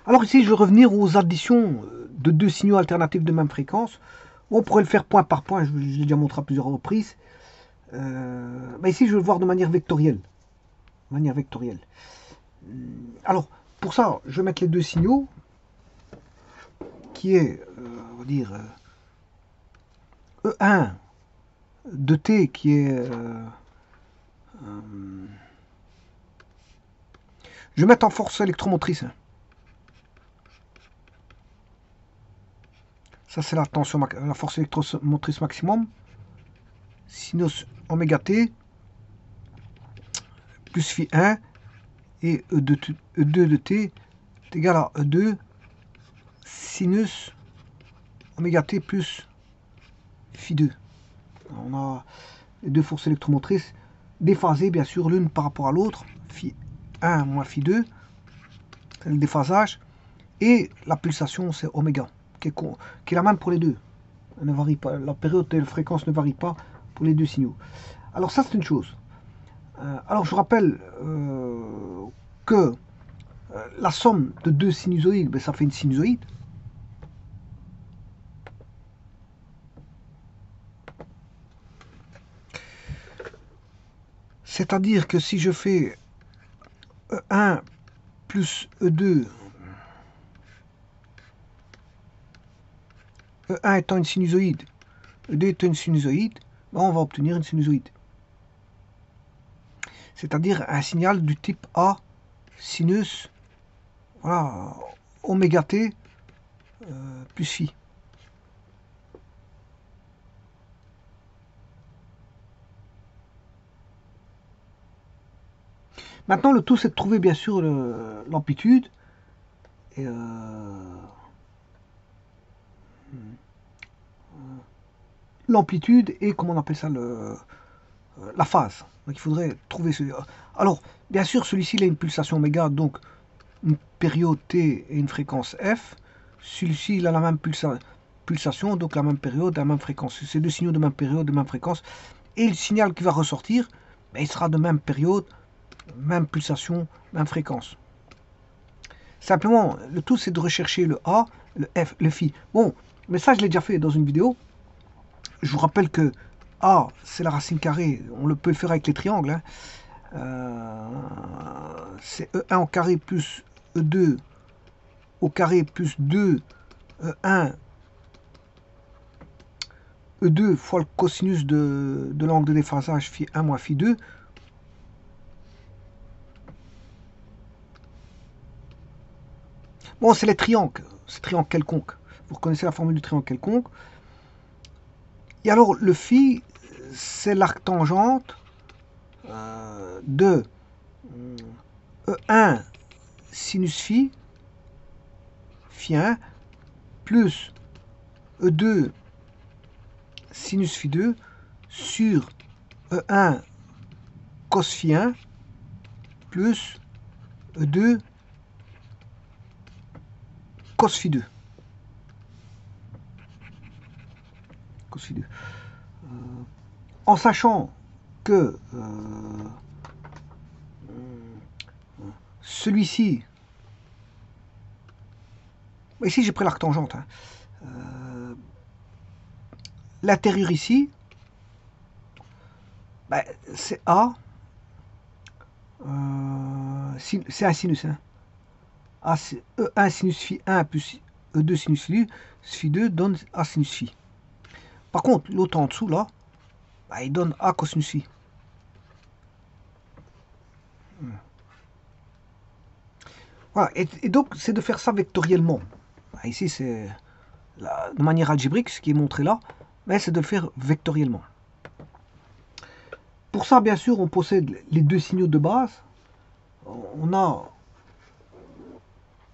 Alors ici, je vais revenir aux additions de deux signaux alternatifs de même fréquence. On pourrait le faire point par point, je l'ai déjà montré à plusieurs reprises. Mais ici, je vais le voir de manière vectorielle. Alors, pour ça, je vais mettre les deux signaux, qui est, on va dire, E1 de T, qui est... je vais mettre en force électromotrice. Ça, c'est la tension, la force électromotrice maximum. Sinus oméga T plus phi 1 et E2 de T est égal à E2 sinus oméga T plus phi 2. On a les deux forces électromotrices déphasées, bien sûr, l'une par rapport à l'autre. Phi 1 moins phi 2, c'est le déphasage. Et la pulsation, c'est oméga, qui est la même pour les deux. Elle ne varie pas. La période et la fréquence ne varient pas pour les deux signaux. Alors ça, c'est une chose. Alors je rappelle que la somme de deux sinusoïdes, ben, ça fait une sinusoïde. C'est-à-dire que si je fais E1 plus E2, E1 étant une sinusoïde, E2 étant une sinusoïde, ben on va obtenir une sinusoïde. C'est-à-dire un signal du type A sinus, voilà, oméga t plus phi. Maintenant, le tout, c'est de trouver bien sûr l'amplitude. L'amplitude et comment on appelle ça, la phase. Donc il faudrait trouver ce. Alors, bien sûr, celui-ci, il a une pulsation oméga, donc une période t et une fréquence f. Celui-ci, il a la même pulsation, donc la même période, la même fréquence. C'est deux signaux de même période, de même fréquence. Et le signal qui va ressortir, ben, il sera de même période, même pulsation, même fréquence. Simplement, le tout, c'est de rechercher le A, le F, le phi. Bon, mais ça, je l'ai déjà fait dans une vidéo. Je vous rappelle que A, c'est la racine carrée. On peut le faire avec les triangles. Hein. C'est E1 au carré plus E2 au carré plus 2 E1 E2 fois le cosinus de l'angle de déphasage phi 1 moins phi 2. Bon, c'est les triangles. C'est triangle quelconque. Vous reconnaissez la formule du triangle quelconque. Et alors, le phi, c'est l'arc tangente de E1 sinus phi, phi 1, plus E2 sinus phi 2 sur E1 cos phi 1 plus E2 cos phi 2. Cos phi 2. En sachant que celui-ci, ici j'ai pris l'arc tangente, hein. L'intérieur ici, ben, c'est A, c'est un sinus. Hein. A, E1 sinus phi 1 plus E2 sinus phi 2 donne A sinus phi. Par contre, l'autre en dessous, là, ben, il donne A cosinus phi. Voilà, et donc, c'est de faire ça vectoriellement. Ben, ici, c'est de manière algébrique, ce qui est montré là, mais c'est de le faire vectoriellement. Pour ça, bien sûr, on possède les deux signaux de base. Il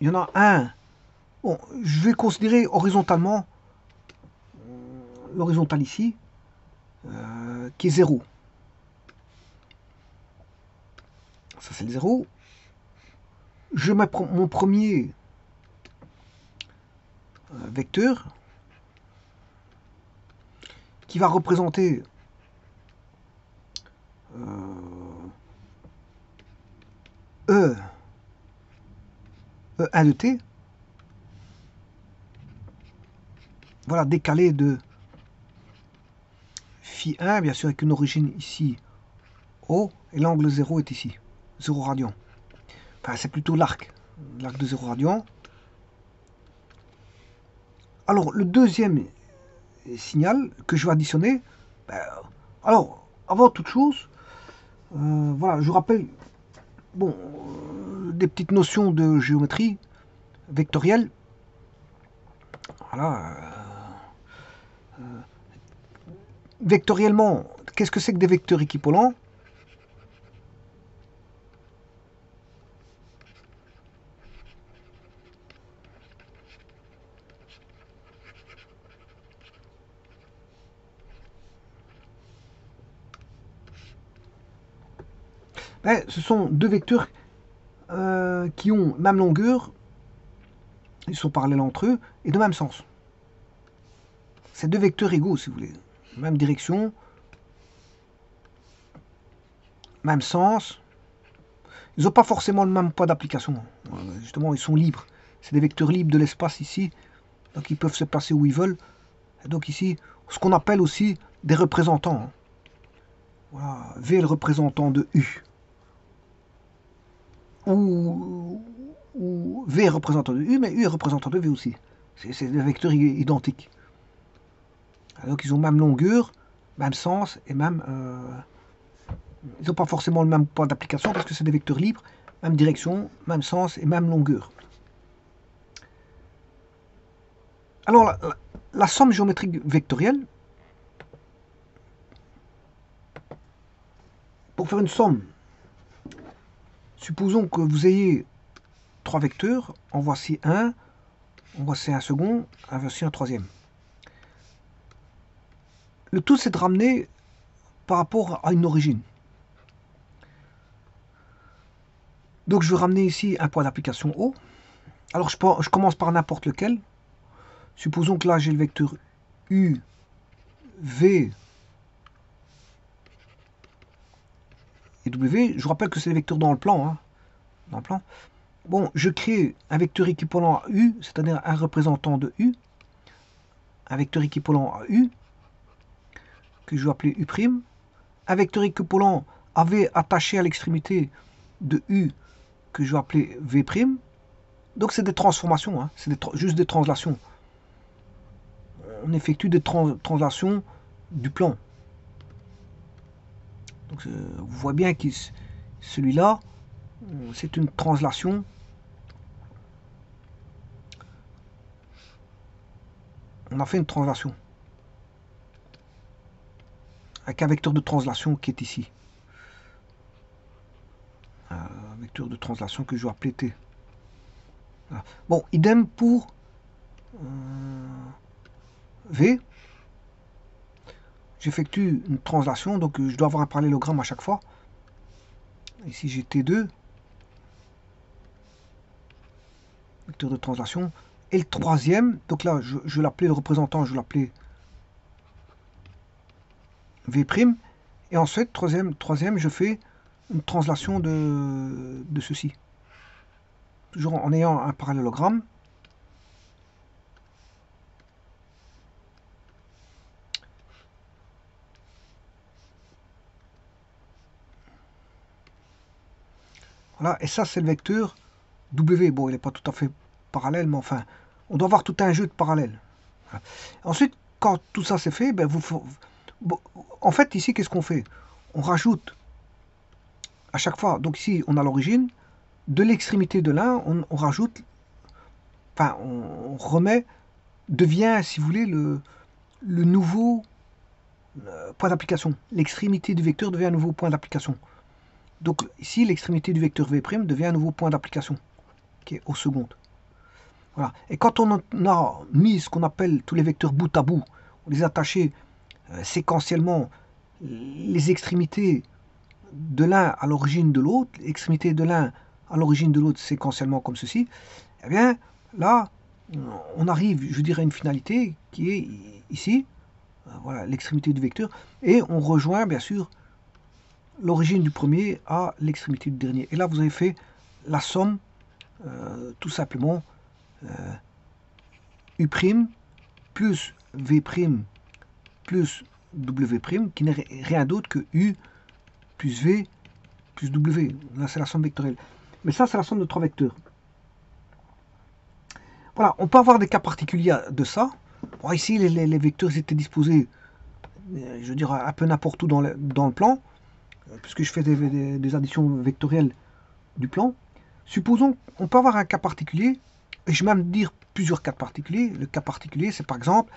y en a un. Bon, je vais considérer horizontalement l'horizontale ici, qui est 0. Ça, c'est le 0. Je mets mon premier vecteur qui va représenter E E1 de t, voilà, décalé de phi1, bien sûr, avec une origine ici, O, et l'angle 0 est ici, 0 radian. Enfin, c'est plutôt l'arc de 0 radian. Alors, le deuxième signal que je vais additionner, alors, avant toute chose, voilà, je vous rappelle, bon, des petites notions de géométrie vectorielle. Voilà. Vectoriellement, qu'est-ce que c'est que des vecteurs équipolants? Ce sont deux vecteurs qui ont même longueur, ils sont parallèles entre eux, et de même sens. C'est deux vecteurs égaux, si vous voulez. Même direction, même sens. Ils n'ont pas forcément le même poids d'application. Justement, ils sont libres. C'est des vecteurs libres de l'espace ici. Donc ils peuvent se placer où ils veulent. Et donc ici, ce qu'on appelle aussi des représentants. Voilà, V est le représentant de U. Ou V est représentant de U, mais U est représentant de V aussi. C'est des vecteurs identiques. Donc ils ont même longueur, même sens et même... ils n'ont pas forcément le même poids d'application parce que c'est des vecteurs libres, même direction, même sens et même longueur. Alors la somme géométrique vectorielle, pour faire une somme, supposons que vous ayez trois vecteurs, en voici un, en voici un second, en voici un troisième. Le tout, c'est de ramener par rapport à une origine. Donc je vais ramener ici un point d'application O. Alors je commence par n'importe lequel. Supposons que là j'ai le vecteur U, V et W. Je vous rappelle que c'est des vecteurs dans le plan. Hein, dans le plan. Bon, je crée un vecteur équivalent à U, c'est-à-dire un représentant de U. Un vecteur équivalent à U, que je vais appeler U'. Un vecteur équivalent à V attaché à l'extrémité de U, que je vais appeler V'. Donc c'est des transformations, hein, c'est juste des translations. On effectue des translations du plan. Donc vous voyez bien que celui-là, c'est une translation. On a fait une translation. Avec un vecteur de translation qui est ici. Un vecteur de translation que je vais appeler T. Voilà. Bon, idem pour V. J'effectue une translation, donc je dois avoir un parallélogramme à chaque fois. Ici j'ai T2. Vecteur de translation. Et le troisième, donc là je l'appelais le représentant, je l'appelais V'. Et ensuite, troisième, je fais une translation de ceci. Toujours en ayant un parallélogramme. Voilà, et ça c'est le vecteur W. Bon, il n'est pas tout à fait parallèle, mais enfin, on doit avoir tout un jeu de parallèles. Voilà. Ensuite, quand tout ça c'est fait, ben en fait, ici, qu'est-ce qu'on fait? On rajoute à chaque fois, donc ici, on a l'origine, de l'extrémité de l'un, on rajoute, enfin, on remet, devient, si vous voulez, le nouveau point d'application. L'extrémité du vecteur devient un nouveau point d'application. Donc ici, l'extrémité du vecteur V' devient un nouveau point d'application, qui est au second. Voilà. Et quand on a mis ce qu'on appelle tous les vecteurs bout à bout, on les a attachés séquentiellement, les extrémités de l'un à l'origine de l'autre, l'extrémité de l'un à l'origine de l'autre séquentiellement comme ceci, eh bien là, on arrive, je dirais, à une finalité qui est ici, voilà, l'extrémité du vecteur, et on rejoint bien sûr l'origine du premier à l'extrémité du dernier. Et là, vous avez fait la somme tout simplement U' plus V' plus W', qui n'est rien d'autre que U plus V plus W. Là, c'est la somme vectorielle. Mais ça, c'est la somme de 3 vecteurs. Voilà, on peut avoir des cas particuliers de ça. Bon, ici, les vecteurs étaient disposés, je veux dire, un peu n'importe où dans le plan, puisque je fais des additions vectorielles du plan. Supposons qu'on peut avoir un cas particulier, et je vais même dire plusieurs cas particuliers. Le cas particulier, c'est par exemple,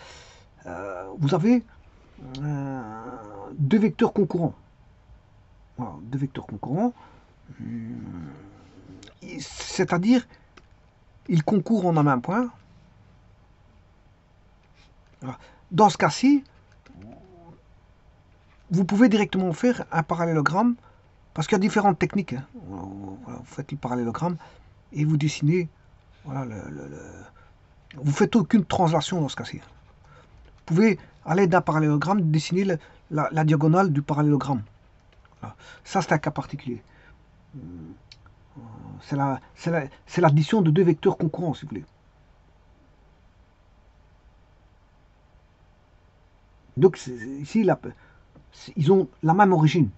vous avez deux vecteurs concurrents. Voilà, deux vecteurs concurrents. C'est-à-dire, ils concourent en un même point. Voilà. Dans ce cas-ci, vous pouvez directement faire un parallélogramme, parce qu'il y a différentes techniques. Hein. Voilà, vous faites le parallélogramme et vous dessinez. Voilà, vous faites aucune translation dans ce cas-ci. Vous pouvez, à l'aide d'un parallélogramme, dessiner la diagonale du parallélogramme. Voilà. Ça, c'est un cas particulier. C'est l'addition de deux vecteurs concurrents, si vous voulez. Donc, ici, ils ont la même origine.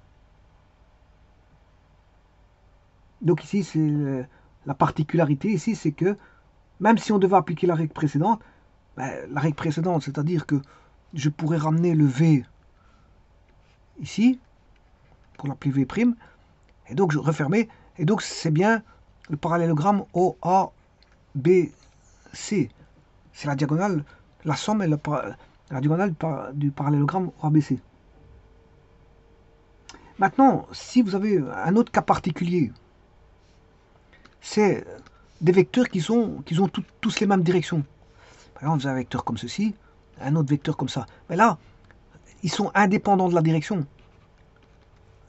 Donc ici, c'est la particularité, ici, c'est que même si on devait appliquer la règle précédente, la règle précédente, c'est-à-dire que je pourrais ramener le V ici, pour l'appeler V', et donc je refermais, et donc c'est bien le parallélogramme OABC. C'est la diagonale, la somme est la diagonale du parallélogramme OABC. Maintenant, si vous avez un autre cas particulier, c'est des vecteurs qui ont tous les mêmes directions. Par exemple, vous avez un vecteur comme ceci, un autre vecteur comme ça. Mais là, ils sont indépendants de la direction.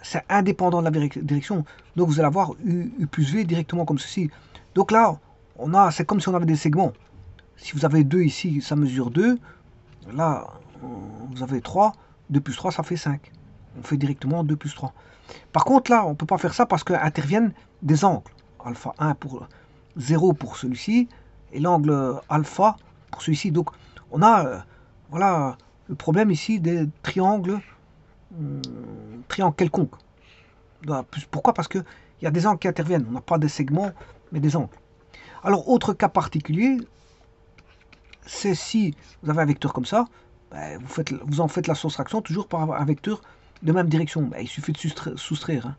C'est indépendant de la direction. Donc vous allez avoir U plus V directement comme ceci. Donc là, c'est comme si on avait des segments. Si vous avez 2 ici, ça mesure 2. Là, vous avez 3. 2 plus 3, ça fait 5. On fait directement 2 plus 3. Par contre, là, on ne peut pas faire ça parce qu'interviennent des angles. Alpha 1 pour 0 pour celui-ci, et l'angle alpha pour celui-ci. Donc, on a, voilà, le problème ici des triangles, quelconques. Pourquoi? Parce qu'il y a des angles qui interviennent. On n'a pas des segments, mais des angles. Alors, autre cas particulier, c'est si vous avez un vecteur comme ça, vous en faites la soustraction toujours par un vecteur de même direction. Il suffit de soustraire. Hein.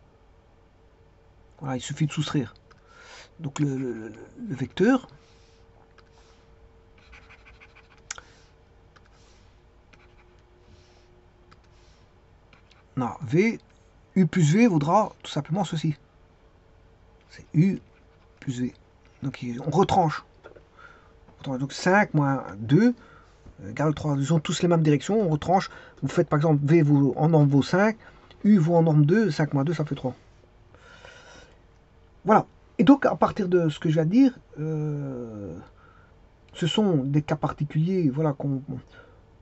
Voilà, il suffit de soustraire. Donc le vecteur, non, V, U plus V vaudra tout simplement ceci. C'est U plus V. Donc on retranche. Donc 5 moins 2 égale 3. Ils ont tous les mêmes directions. On retranche. Vous faites par exemple V vaut en norme vaut 5. U vaut en norme 2. 5 moins 2, ça fait 3. Voilà. Et donc, à partir de ce que je viens de dire, ce sont des cas particuliers, voilà,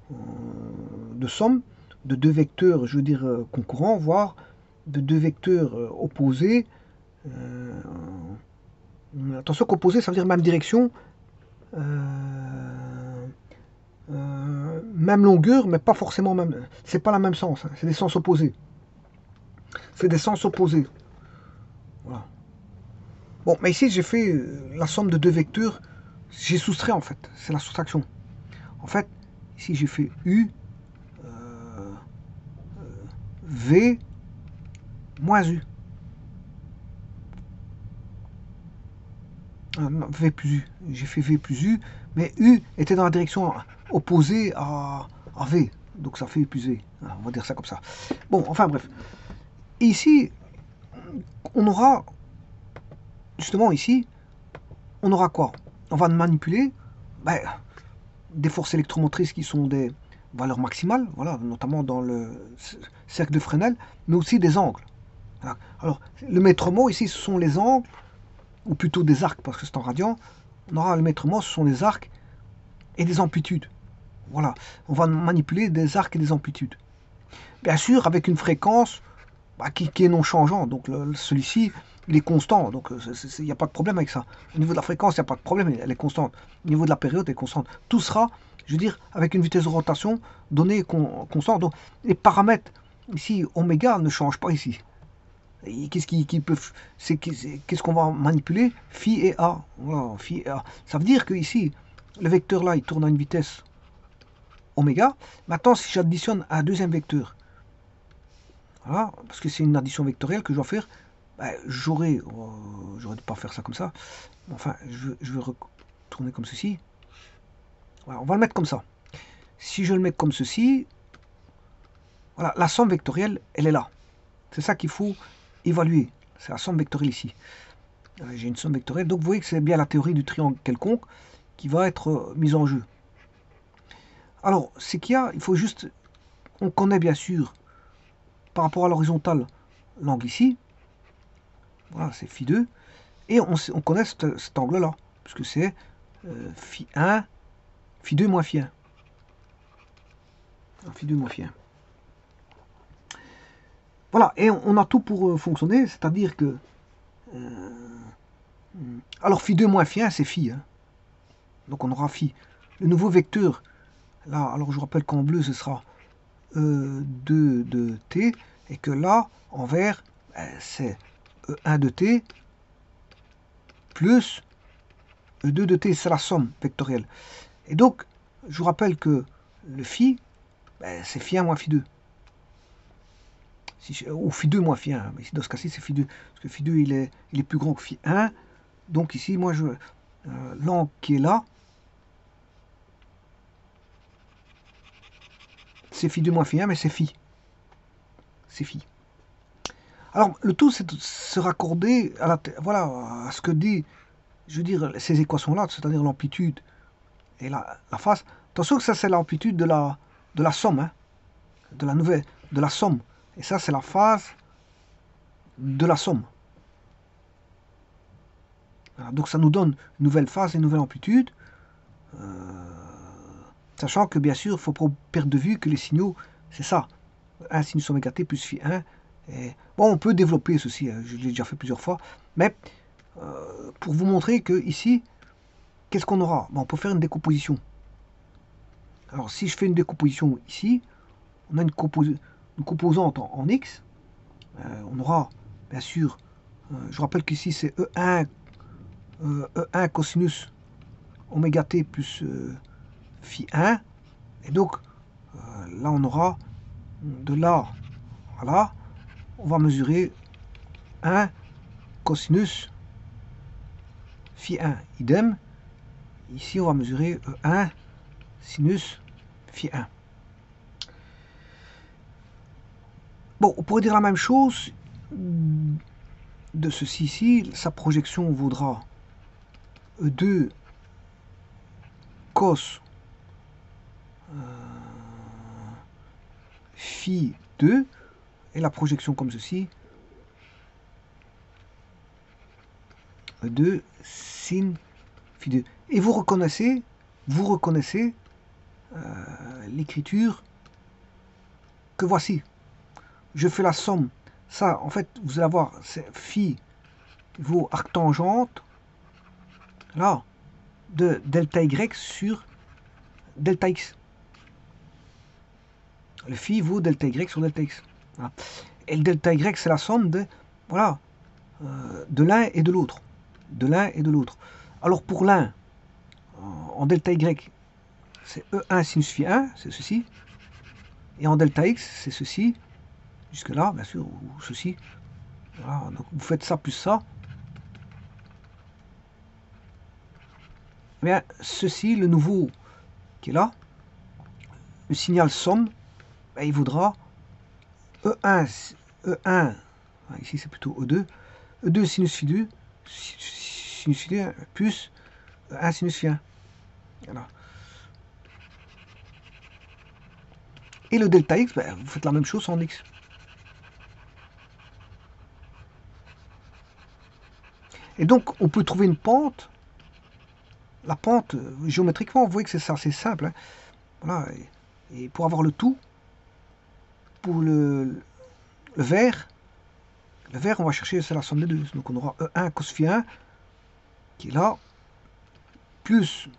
de somme de deux vecteurs, je veux dire, concurrents, voire de deux vecteurs opposés. Attention qu'opposés, ça veut dire même direction, même longueur, mais pas forcément même. C'est pas la même sens, hein, c'est des sens opposés. C'est des sens opposés. Voilà. Bon, mais ici j'ai fait la somme de deux vecteurs, j'ai soustrait en fait, c'est la soustraction. En fait, ici j'ai fait U V moins U. Non, V plus U, j'ai fait V plus U, mais U était dans la direction opposée à V, donc ça fait U plus V, on va dire ça comme ça. Bon, enfin bref. Et ici, on aura, justement ici, on aura quoi? On va manipuler des forces électromotrices qui sont des valeurs maximales, voilà, notamment dans le cercle de Fresnel, mais aussi des angles. Voilà. Alors, le maître mot ici, ce sont les angles, ou plutôt des arcs, parce que c'est en radian. On aura le maître mot, ce sont des arcs et des amplitudes. Voilà, on va manipuler des arcs et des amplitudes. Bien sûr, avec une fréquence qui est non changeante. Donc celui-ci, il est constant, donc il n'y a pas de problème avec ça. Au niveau de la fréquence, il n'y a pas de problème, elle est constante. Au niveau de la période, elle est constante. Tout sera, je veux dire, avec une vitesse de rotation donnée constante. Donc les paramètres, ici, oméga ne changent pas ici. Qu'est-ce qu'on va manipuler? Phi et A. Voilà, phi et A. Ça veut dire que ici, le vecteur là, il tourne à une vitesse oméga. Maintenant, si j'additionne un deuxième vecteur, voilà, parce que c'est une addition vectorielle que je dois faire, ben, j'aurais dû pas faire ça comme ça. Enfin, je vais retourner comme ceci. Voilà, on va le mettre comme ça. Si je le mets comme ceci, voilà, la somme vectorielle, elle est là. C'est ça qu'il faut évaluer. C'est la somme vectorielle ici. J'ai une somme vectorielle. Donc vous voyez que c'est bien la théorie du triangle quelconque qui va être mise en jeu. Alors, c'est qu'il y a, il faut juste, on connaît bien sûr, par rapport à l'horizontale, l'angle ici. Voilà, c'est phi 2. Et on connaît cet angle-là, puisque c'est phi 1, phi 2 moins phi 1. Phi 2 moins phi 1. Voilà, et on a tout pour fonctionner, c'est-à-dire que... alors phi 2 moins phi 1, c'est phi. Hein. Donc on aura phi. Le nouveau vecteur, là, alors je rappelle qu'en bleu, ce sera 2 de t, et que là, en vert, c'est 1 de t plus 2 de t, c'est la somme vectorielle. Et donc, je vous rappelle que le phi, c'est phi 1 moins phi 2. Ou phi 2 moins phi 1. Mais dans ce cas-ci, c'est phi 2. Parce que phi 2, il est plus grand que phi 1. Donc ici, moi, l'angle qui est là, c'est phi 2 moins phi 1, mais c'est phi. C'est phi. Alors, le tout, c'est de se raccorder à ce que dit, je veux dire, ces équations-là, c'est-à-dire l'amplitude et la phase. Attention que ça, c'est l'amplitude de la somme, hein, de la somme. Et ça, c'est la phase de la somme. Voilà, donc, ça nous donne une nouvelle phase et une nouvelle amplitude. Sachant que, bien sûr, il ne faut pas perdre de vue que les signaux, c'est ça. 1 sinus oméga t plus phi 1. Et, bon, on peut développer ceci, hein, je l'ai déjà fait plusieurs fois. Mais, pour vous montrer que ici, qu'est-ce qu'on aura? Bon, on peut faire une décomposition. Alors, si je fais une décomposition ici, on a une composante en x. On aura, bien sûr, je rappelle qu'ici, c'est E1 cosinus oméga t plus phi 1. Et donc, là, on aura de là à là, on va mesurer 1 cosinus phi 1. Idem. Ici, on va mesurer 1 sinus phi 1. Bon, on pourrait dire la même chose de ceci ici. Sa projection vaudra E2 cos phi 2. Et la projection comme ceci. E2 sin phi 2. Et vous reconnaissez l'écriture que voici. Je fais la somme. Ça, en fait, vous allez voir, c'est phi vaut arctangente, là, de delta y sur delta x. Le phi vaut delta y sur delta x. Voilà. Et le delta y, c'est la somme de, voilà, de l'un et de l'autre. De l'un et de l'autre. Alors pour l'un, en delta y, c'est E1 sinus phi 1, c'est ceci. Et en delta x, c'est ceci. Jusque là, bien sûr, ou ceci. Voilà, donc vous faites ça plus ça. Eh bien, ceci, le nouveau qui est là, le signal somme, ben, il vaudra E1, ici c'est plutôt E2 sinus phi 2, sinus phi 2 plus 1 sinus phi 1. Voilà. Et le delta x, ben, vous faites la même chose en x. Et donc, on peut trouver une pente. La pente, géométriquement, vous voyez que c'est assez simple. Hein. Voilà. Et pour avoir le tout, pour le vert, Le vert, on va chercher, c'est la somme des deux. Donc on aura E1 cos phi 1 qui est là, plus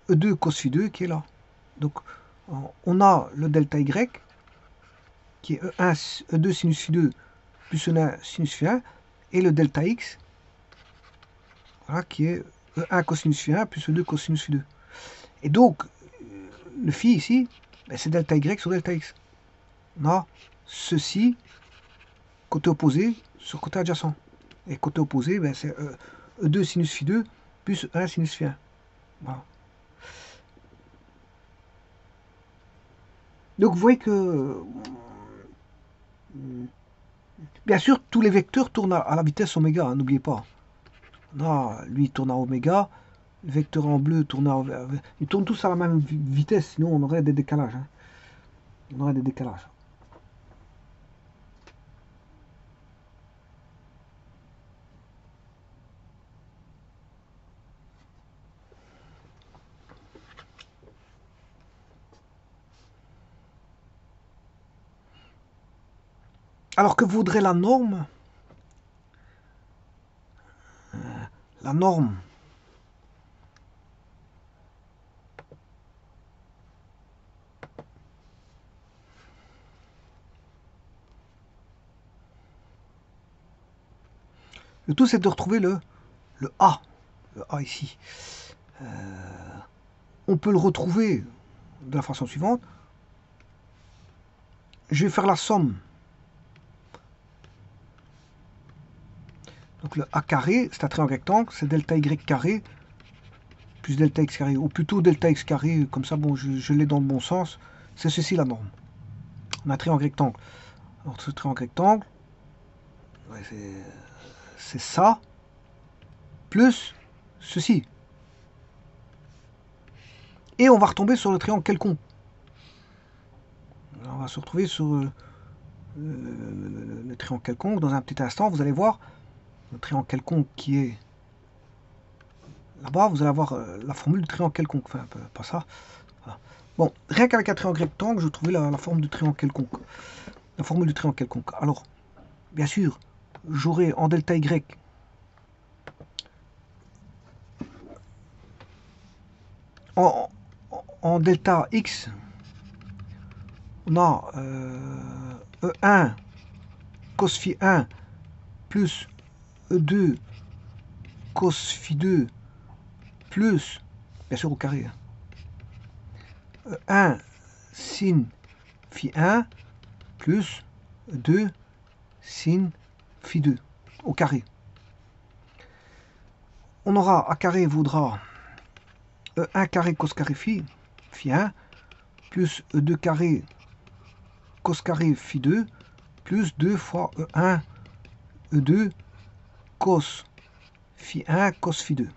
E2 cos phi 2 qui est là. Donc on a le delta Y qui est E1, E2 sinus phi 2 plus E1 sinus phi 1 et le delta X voilà, qui est E1 cosinus phi 1 plus E2 cosinus phi 2. Et donc, le phi ici, ben, c'est delta Y sur delta X. On a ceci, côté opposé, sur côté adjacent. Et côté opposé, ben, c'est E2 sinus phi 2 plus E1 sinus phi 1. Voilà. Donc vous voyez que, bien sûr, tous les vecteurs tournent à la vitesse oméga, hein, n'oubliez pas. Là, lui tourne à oméga, le vecteur en bleu tourne à... Ils tournent tous à la même vitesse, sinon on aurait des décalages. Hein. On aurait des décalages. Alors que voudrait la norme? La norme. Le tout, c'est de retrouver le A. Le A ici. On peut le retrouver de la façon suivante. Je vais faire la somme. Donc le A carré, c'est un triangle rectangle, c'est delta Y carré plus delta X carré, ou plutôt delta X carré, comme ça, bon, je l'ai dans le bon sens. C'est ceci la norme. On a un triangle rectangle. Alors ce triangle rectangle, ouais, c'est ça, plus ceci. Et on va retomber sur le triangle quelconque. Alors, on va se retrouver sur le triangle quelconque dans un petit instant. Vous allez voir le triangle quelconque qui est là-bas. Vous allez avoir la formule du triangle quelconque. Enfin, pas ça. Voilà. Bon, rien qu'avec un triangle rectangle, je trouvais la forme du triangle quelconque. La formule du triangle quelconque. Alors, bien sûr, j'aurai en delta Y en delta X, on a E1 cos phi 1 plus E2 cos phi 2 plus, bien sûr au carré, E1 sin phi 1 plus E2 sin phi 2 au carré. On aura A carré vaudra E1 carré cos carré phi 1 plus E2 carré cos carré phi 2 plus 2 fois E1 E2 cos phi 1 cos phi 2.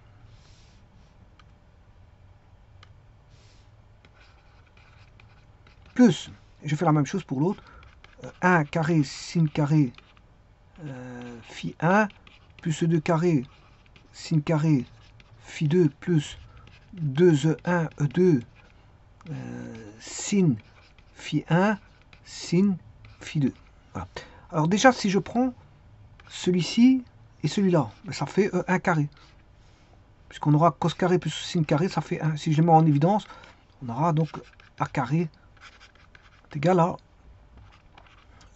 Plus, je fais la même chose pour l'autre, 1 carré sin carré phi 1 plus E2 carré sin carré phi 2 plus 2E1 E2 sin phi 1 sin phi 2. Voilà. Alors déjà, si je prends celui-ci et celui-là, ça fait E1 carré. Puisqu'on aura cos carré plus sin carré, ça fait 1. Si je les mets en évidence, on aura donc A carré est égal à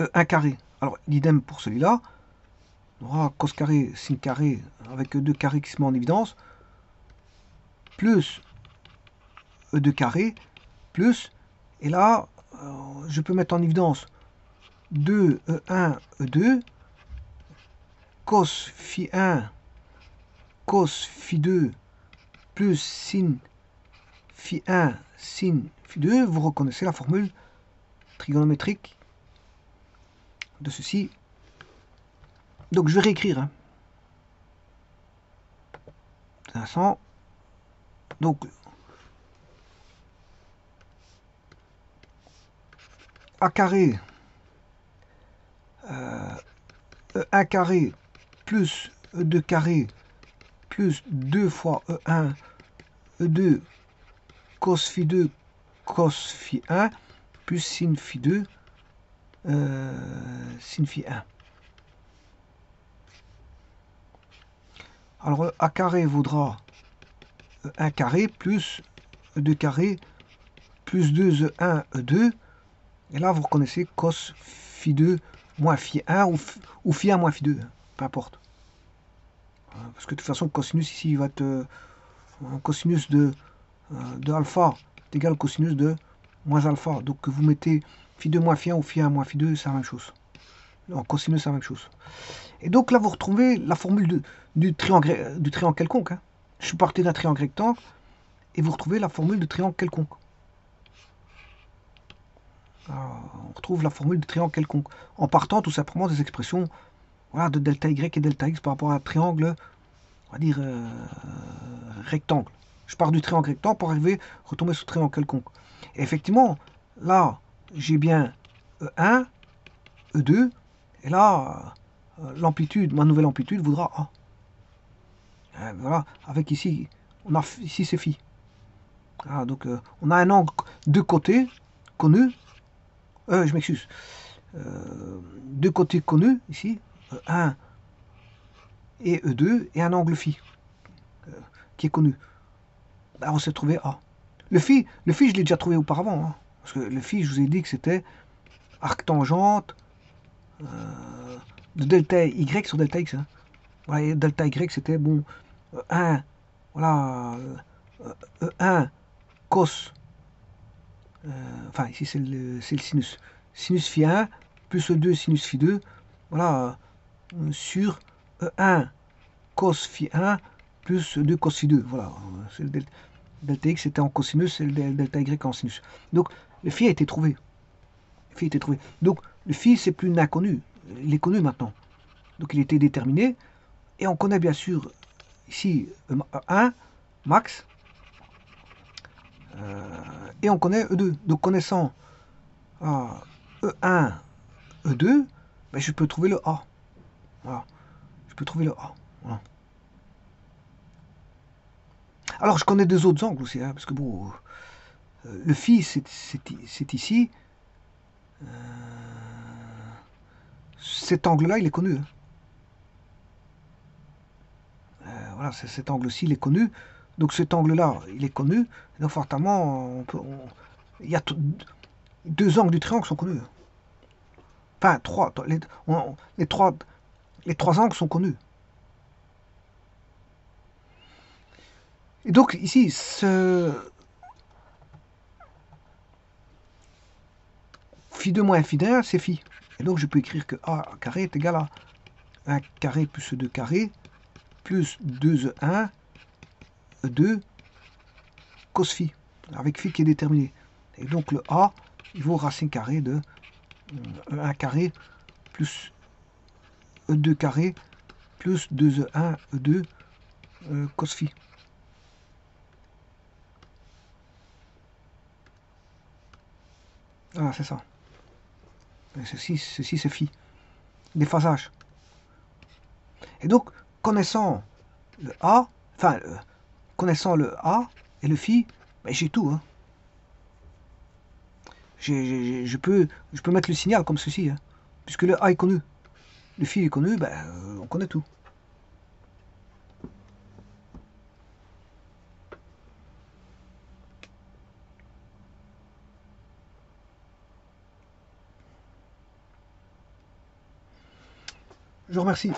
E1 carré. Alors, l'idem pour celui-là, on aura cos carré sin carré avec E2 carré qui se met en évidence, plus E2 carré, plus, et là, je peux mettre en évidence 2 E1 E2, cos phi 1 cos phi 2 plus sin phi 1 sin phi 2, vous reconnaissez la formule trigonométrique de ceci. Donc je vais réécrire. Hein. Donc A carré E1 carré plus E2 carré plus 2 fois E1 E2 cos phi 2 cos phi 1 plus sin phi 2 sin phi 1. Alors A carré vaudra 1 carré plus 2 carré plus 2 E1 E2. Et là, vous reconnaissez cos phi 2 moins phi 1 ou phi 1 moins phi 2. Peu importe. Parce que de toute façon, cosinus ici, il va être cosinus de alpha est égal au cosinus de moins alpha. Donc que vous mettez phi 2 moins phi 1 ou phi 1 moins phi 2, c'est la même chose. En cosinus, c'est la même chose. Et donc là, vous retrouvez la formule du triangle quelconque. Hein. Je suis parti d'un triangle rectangle et vous retrouvez la formule de triangle quelconque. Alors, on retrouve la formule de triangle quelconque en partant tout simplement des expressions voilà, de delta y et delta x par rapport à un triangle, on va dire rectangle. Je pars du triangle rectangle pour arriver à retomber sur le triangle quelconque. Et effectivement, là, j'ai bien E1, E2, et là, l'amplitude, ma nouvelle amplitude voudra A. Voilà, avec ici, ici c'est phi. Ah, donc on a un angle de côté connu. Je m'excuse. Deux côtés connus ici, 1 et E2, et un angle phi qui est connu. Ben, on s'est trouvé A. Le phi, je l'ai déjà trouvé auparavant. Hein, parce que le phi, je vous ai dit que c'était arctangente de delta y sur delta x. Hein. Voilà, delta y, c'était bon 1, voilà, 1 cos, enfin ici c'est le sinus. Sinus phi 1 plus E2 sinus phi 2, voilà, sur 1 cos phi 1 plus 2 cos phi 2. Voilà, c'est le delta x était en cosinus et le delta y en sinus. Donc le phi a été trouvé. Donc le phi c'est plus un inconnu, il est connu maintenant. Donc il était déterminé et on connaît bien sûr ici 1 max et on connaît E2. Donc connaissant E1, E2, ben, je peux trouver le A. Voilà. Je peux trouver le A. Voilà. Alors je connais deux autres angles aussi, hein, parce que bon, le phi c'est ici. Cet angle-là, il est connu. Hein. Voilà, cet angle-ci, il est connu. Donc cet angle-là, il est connu. Donc fortement, il y a deux angles du triangle sont connus. Enfin, les trois angles sont connus. Et donc ici, phi 2 moins phi 1, c'est phi. Et donc je peux écrire que A carré est égal à 1 carré plus 2 carré plus 2E1 E2 cos phi, avec phi qui est déterminé. Et donc le A, il vaut racine carrée de 1 carré plus E2 carré plus 2E1 E2 cos phi. Voilà, c'est ça. Et ceci c'est phi. Déphasage. Et donc, connaissant le A, enfin, connaissant le A et le phi, ben, j'ai tout. Hein. Je peux mettre le signal comme ceci, hein, puisque le A est connu. Le phi est connu, ben, on connaît tout. Je vous remercie.